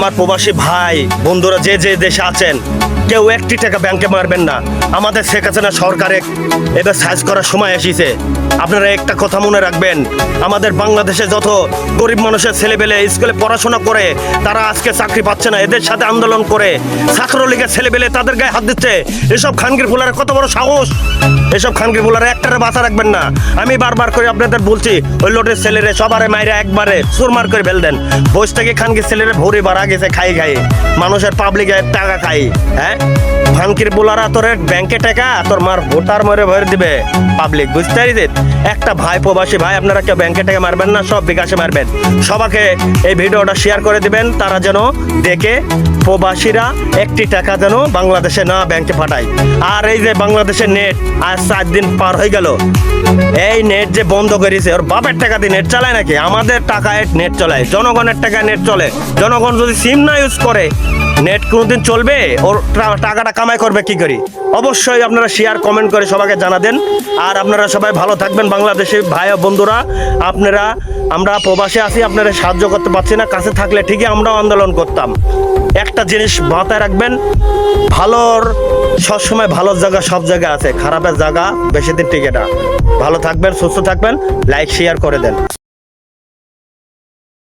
আমার প্রবাসী ভাই বন্ধুরা যে যে দেশে আছেন, কেউ একটি টাকা ব্যাংকে মারবেন না। আমাদের শেখ হাসিনা সরকারে এবার সাইজ করার সময় এসেছে। আপনারা একটা কথা মনে রাখবেন, আমাদের বাংলাদেশে যত গরিব মানুষের ছেলেপেলে স্কুলে পড়াশোনা করে তারা আজকে চাকরি পাচ্ছে না, এদের সাথে আন্দোলন করে ছাত্রলীগের ছেলেপেলে তাদের গায়ে হাত দিচ্ছে। এসব খানগির ফুলারে কত বড় সাহস! এসব খানগির ফুলারে একটারে বাঁচা রাখবেন না। আমি বারবার করে আপনাদের বলছি, ওই লোটের ছেলেরে সবারে মাইরা একবারে সুরমার করে ফেল দেন। বস থেকে খানগির ছেলেরে ভরে বাড়া গেছে খাই খাই, মানুষের পাবলিকের টাকা খাই। হ্যাঁ, খানকির বোলারা তোর ব্যাংকে টাকা তোর মার ভোটার মরে ভরে দিবে পাবলিক, বুঝতে পারিস? একটা ভাই প্রবাসী ভাই, আপনারা কেউ ব্যাংকে টাকা মারবেন না, সব বিকাশে মারবেন। সবাইকে এই ভিডিওটা শেয়ার করে দিবেন, তারা যেন দেখে প্রবাসীরা একটি টাকা যেন বাংলাদেশে না ব্যাংকে পাঠায়। আর এই যে বাংলাদেশের নেট আজ 4 দিন পার হয়ে গেল, এই নেট যে বন্ধ করেছে, ওর বাপের টাকা দিয়ে নেট চালায় নাকি? আমাদের টাকায় নেট চলায়, জনগণের টাকায় নেট চলে। জনগণ যদি সিম না ইউজ করে নেট কোনোদিন চলবে? ওর টাকাটা কামাই করবে কি করি? অবশ্যই আপনারা শেয়ার কমেন্ট করে সবাইকে জানাবেন। আর আপনারা সবাই ভালো থাকবেন। বাংলাদেশি ভাই ও বন্ধুরা, আমরা প্রবাসে আছি, আপনারা সাহায্য করতে পারছি না, কাছে থাকলে ঠিকই আমরাও আন্দোলন করতাম। একটা জিনিস মাথায় রাখবেন, ভালোর সবসময় ভালোর জায়গা সব জায়গায় আছে, খারাপের জায়গা বেশি দিন টিকে না। ভালো থাকবেন, সুস্থ থাকবেন, লাইক শেয়ার করে দেন।